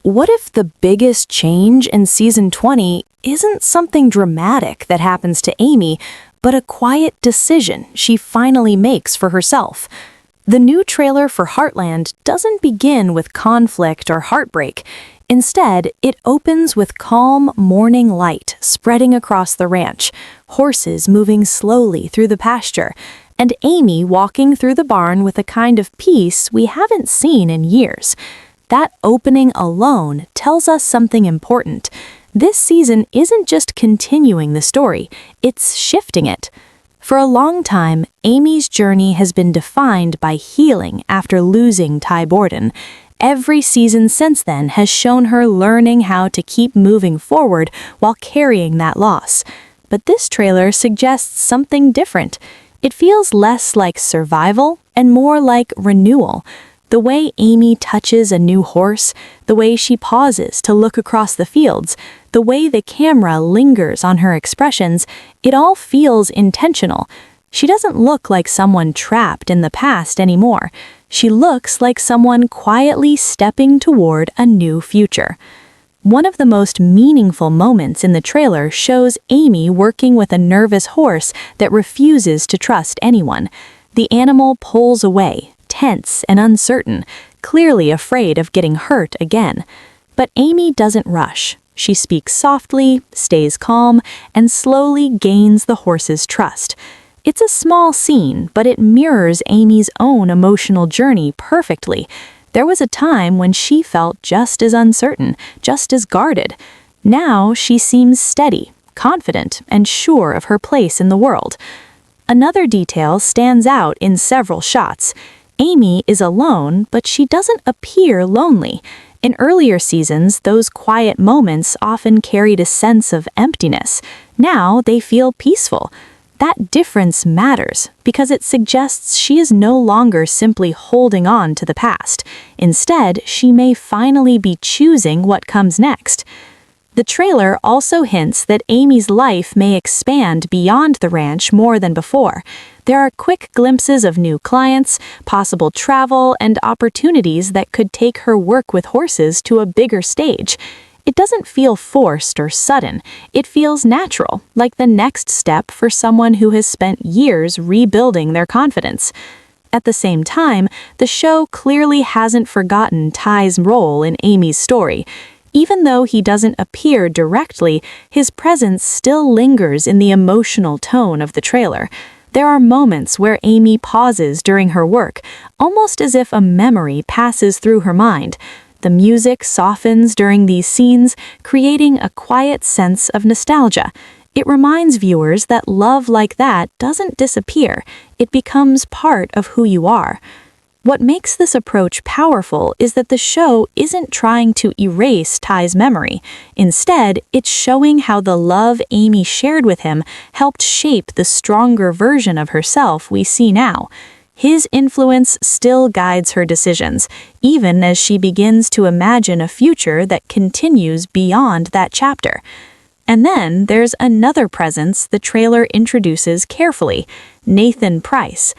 what if the biggest change in season 20 isn't something dramatic that happens to Amy, but a quiet decision she finally makes for herself? The new trailer for Heartland doesn't begin with conflict or heartbreak. Instead, it opens with calm morning light spreading across the ranch, horses moving slowly through the pasture, and Amy walking through the barn with a kind of peace we haven't seen in years. That opening alone tells us something important. This season isn't just continuing the story, it's shifting it. For a long time, Amy's journey has been defined by healing after losing Ty Borden. Every season since then has shown her learning how to keep moving forward while carrying that loss. But this trailer suggests something different. It feels less like survival and more like renewal. The way Amy touches a new horse, the way she pauses to look across the fields, the way the camera lingers on her expressions, it all feels intentional. She doesn't look like someone trapped in the past anymore. She looks like someone quietly stepping toward a new future. One of the most meaningful moments in the trailer shows Amy working with a nervous horse that refuses to trust anyone. The animal pulls away, tense and uncertain, clearly afraid of getting hurt again. But Amy doesn't rush. She speaks softly, stays calm, and slowly gains the horse's trust. It's a small scene, but it mirrors Amy's own emotional journey perfectly. There was a time when she felt just as uncertain, just as guarded. Now she seems steady, confident, and sure of her place in the world. Another detail stands out in several shots. Amy is alone, but she doesn't appear lonely. In earlier seasons, those quiet moments often carried a sense of emptiness. Now they feel peaceful. That difference matters because it suggests she is no longer simply holding on to the past. Instead, she may finally be choosing what comes next. The trailer also hints that Amy's life may expand beyond the ranch more than before. There are quick glimpses of new clients, possible travel, and opportunities that could take her work with horses to a bigger stage. It doesn't feel forced or sudden. It feels natural, like the next step for someone who has spent years rebuilding their confidence. At the same time, the show clearly hasn't forgotten Ty's role in Amy's story. Even though he doesn't appear directly, his presence still lingers in the emotional tone of the trailer. There are moments where Amy pauses during her work, almost as if a memory passes through her mind. The music softens during these scenes, creating a quiet sense of nostalgia. It reminds viewers that love like that doesn't disappear. It becomes part of who you are. What makes this approach powerful is that the show isn't trying to erase Ty's memory. Instead, it's showing how the love Amy shared with him helped shape the stronger version of herself we see now. His influence still guides her decisions, even as she begins to imagine a future that continues beyond that chapter. And then there's another presence the trailer introduces carefully, Nathan Pryce.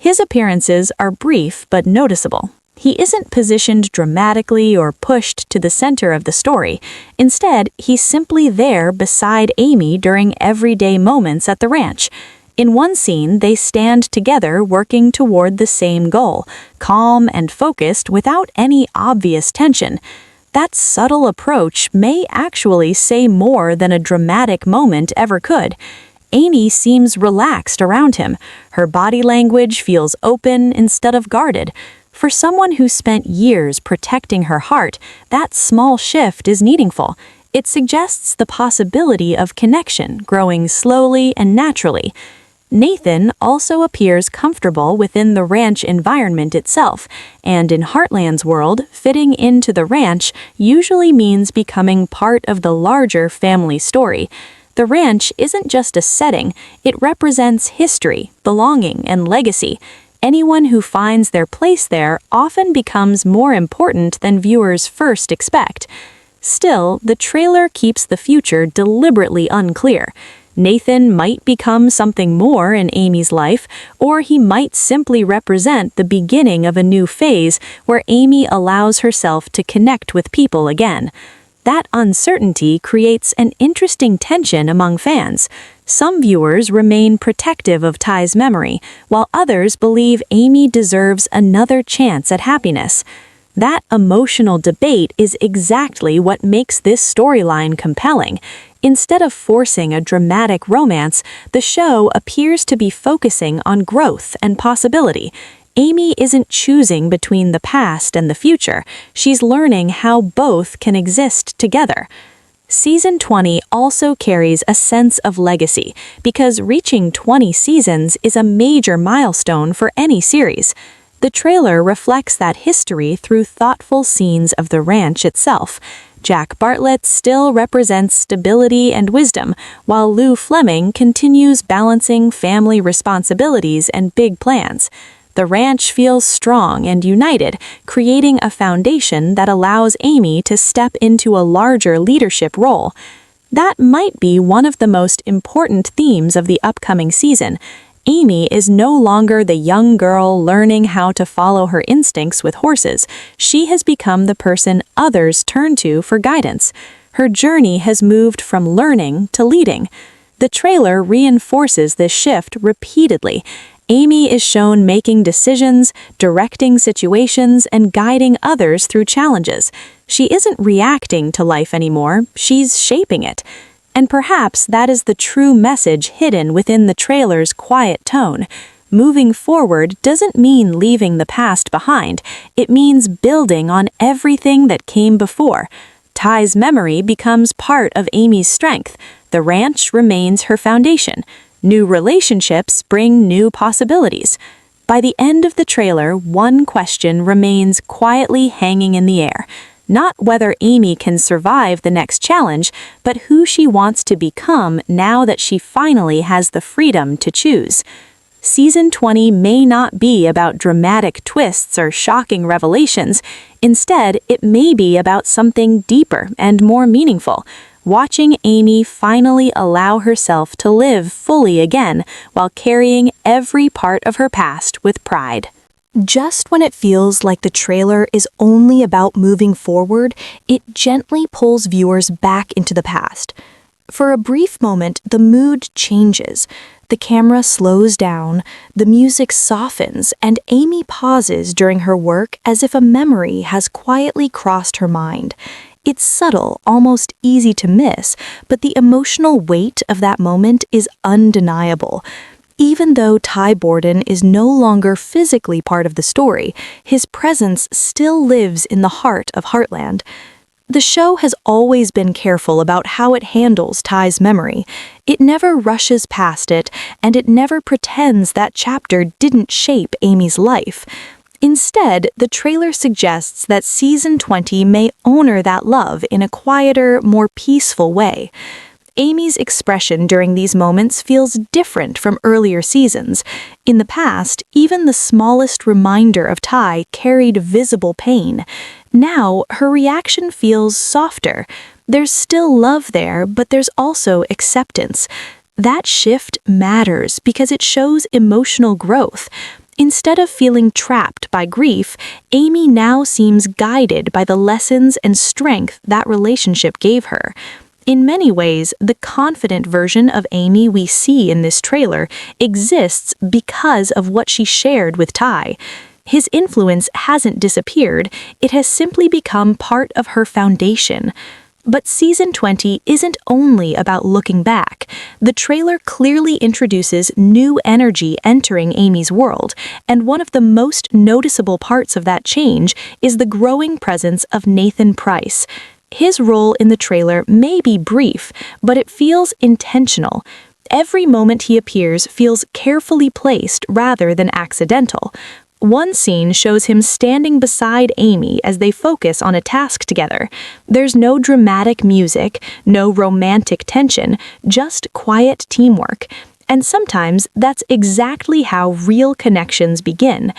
His appearances are brief but noticeable. He isn't positioned dramatically or pushed to the center of the story. Instead, he's simply there beside Amy during everyday moments at the ranch. In one scene, they stand together working toward the same goal, calm and focused without any obvious tension. That subtle approach may actually say more than a dramatic moment ever could. Amy seems relaxed around him. Her body language feels open instead of guarded. For someone who spent years protecting her heart, that small shift is meaningful. It suggests the possibility of connection growing slowly and naturally. Nathan also appears comfortable within the ranch environment itself, and in Heartland's world, fitting into the ranch usually means becoming part of the larger family story. The ranch isn't just a setting, it represents history, belonging, and legacy. Anyone who finds their place there often becomes more important than viewers first expect. Still, the trailer keeps the future deliberately unclear. Nathan might become something more in Amy's life, or he might simply represent the beginning of a new phase where Amy allows herself to connect with people again. That uncertainty creates an interesting tension among fans. Some viewers remain protective of Ty's memory, while others believe Amy deserves another chance at happiness. That emotional debate is exactly what makes this storyline compelling. Instead of forcing a dramatic romance, the show appears to be focusing on growth and possibility. Amy isn't choosing between the past and the future. She's learning how both can exist together. Season 20 also carries a sense of legacy, because reaching 20 seasons is a major milestone for any series. The trailer reflects that history through thoughtful scenes of the ranch itself. Jack Bartlett still represents stability and wisdom, while Lou Fleming continues balancing family responsibilities and big plans. The ranch feels strong and united, creating a foundation that allows Amy to step into a larger leadership role. That might be one of the most important themes of the upcoming season. Amy is no longer the young girl learning how to follow her instincts with horses. She has become the person others turn to for guidance. Her journey has moved from learning to leading. The trailer reinforces this shift repeatedly. Amy is shown making decisions, directing situations, and guiding others through challenges. She isn't reacting to life anymore, she's shaping it. And perhaps that is the true message hidden within the trailer's quiet tone. Moving forward doesn't mean leaving the past behind. It means building on everything that came before. Ty's memory becomes part of Amy's strength. The ranch remains her foundation. New relationships bring new possibilities. By the end of the trailer, one question remains quietly hanging in the air. Not whether Amy can survive the next challenge, but who she wants to become now that she finally has the freedom to choose. Season 20 may not be about dramatic twists or shocking revelations. Instead, it may be about something deeper and more meaningful. Watching Amy finally allow herself to live fully again while carrying every part of her past with pride. Just when it feels like the trailer is only about moving forward, it gently pulls viewers back into the past. For a brief moment, the mood changes. The camera slows down, the music softens, and Amy pauses during her work as if a memory has quietly crossed her mind. It's subtle, almost easy to miss, but the emotional weight of that moment is undeniable. Even though Ty Borden is no longer physically part of the story, his presence still lives in the heart of Heartland. The show has always been careful about how it handles Ty's memory. It never rushes past it, and it never pretends that chapter didn't shape Amy's life. Instead, the trailer suggests that Season 20 may honor that love in a quieter, more peaceful way. Amy's expression during these moments feels different from earlier seasons. In the past, even the smallest reminder of Ty carried visible pain. Now, her reaction feels softer. There's still love there, but there's also acceptance. That shift matters because it shows emotional growth. Instead of feeling trapped by grief, Amy now seems guided by the lessons and strength that relationship gave her. In many ways, the confident version of Amy we see in this trailer exists because of what she shared with Ty. His influence hasn't disappeared, it has simply become part of her foundation. But Season 20 isn't only about looking back. The trailer clearly introduces new energy entering Amy's world, and one of the most noticeable parts of that change is the growing presence of Nathan Pryce. His role in the trailer may be brief, but it feels intentional. Every moment he appears feels carefully placed rather than accidental. One scene shows him standing beside Amy as they focus on a task together. There's no dramatic music, no romantic tension, just quiet teamwork. And sometimes that's exactly how real connections begin.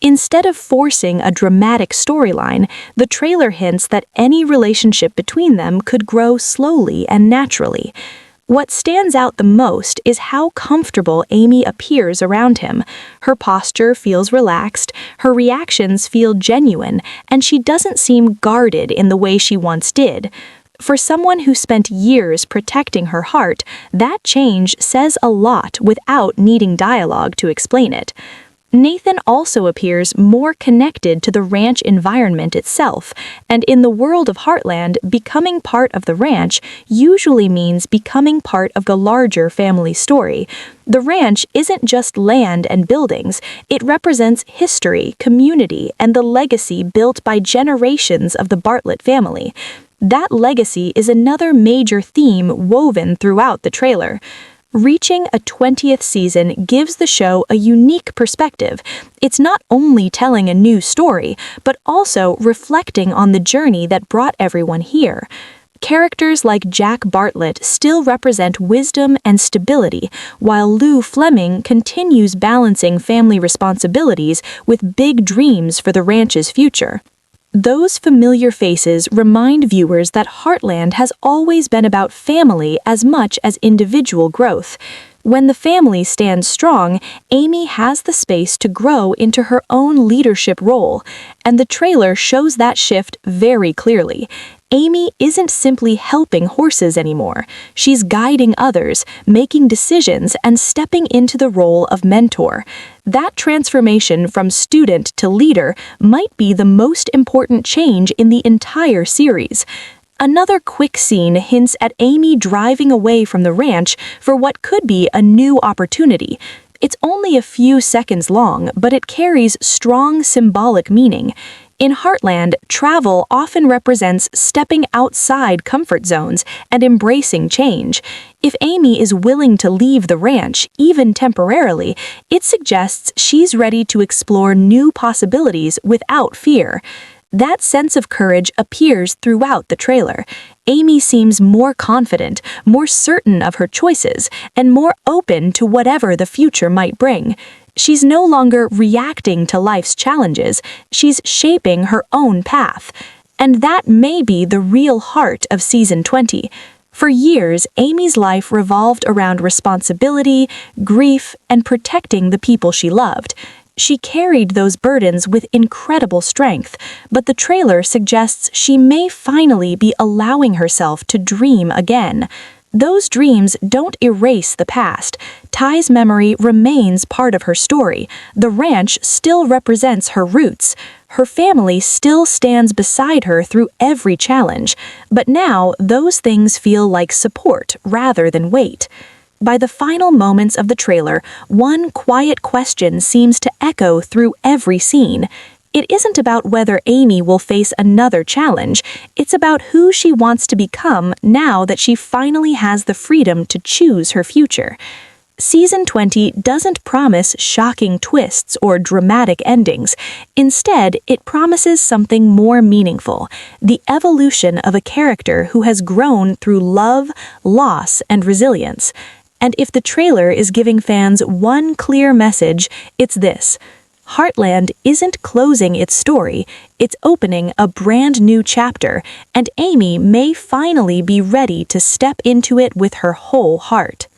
Instead of forcing a dramatic storyline, the trailer hints that any relationship between them could grow slowly and naturally. What stands out the most is how comfortable Amy appears around him. Her posture feels relaxed, her reactions feel genuine, and she doesn't seem guarded in the way she once did. For someone who spent years protecting her heart, that change says a lot without needing dialogue to explain it. Nathan also appears more connected to the ranch environment itself, and in the world of Heartland, becoming part of the ranch usually means becoming part of the larger family story. The ranch isn't just land and buildings, it represents history, community, and the legacy built by generations of the Bartlett family. That legacy is another major theme woven throughout the trailer. Reaching a 20th season gives the show a unique perspective. It's not only telling a new story, but also reflecting on the journey that brought everyone here. Characters like Jack Bartlett still represent wisdom and stability, while Lou Fleming continues balancing family responsibilities with big dreams for the ranch's future. Those familiar faces remind viewers that Heartland has always been about family as much as individual growth. When the family stands strong, Amy has the space to grow into her own leadership role, and the trailer shows that shift very clearly. Amy isn't simply helping horses anymore. She's guiding others, making decisions, and stepping into the role of mentor. That transformation from student to leader might be the most important change in the entire series. Another quick scene hints at Amy driving away from the ranch for what could be a new opportunity. It's only a few seconds long, but it carries strong symbolic meaning. In Heartland, travel often represents stepping outside comfort zones and embracing change. If Amy is willing to leave the ranch, even temporarily, it suggests she's ready to explore new possibilities without fear. That sense of courage appears throughout the trailer. Amy seems more confident, more certain of her choices, and more open to whatever the future might bring. She's no longer reacting to life's challenges, she's shaping her own path. And that may be the real heart of Season 20. For years, Amy's life revolved around responsibility, grief, and protecting the people she loved. She carried those burdens with incredible strength, but the trailer suggests she may finally be allowing herself to dream again. Those dreams don't erase the past. Ty's memory remains part of her story. The ranch still represents her roots. Her family still stands beside her through every challenge. But now, those things feel like support rather than weight. By the final moments of the trailer, one quiet question seems to echo through every scene. It isn't about whether Amy will face another challenge, it's about who she wants to become now that she finally has the freedom to choose her future. Season 20 doesn't promise shocking twists or dramatic endings. Instead, it promises something more meaningful, the evolution of a character who has grown through love, loss, and resilience. And if the trailer is giving fans one clear message, it's this: Heartland isn't closing its story, it's opening a brand new chapter, and Amy may finally be ready to step into it with her whole heart.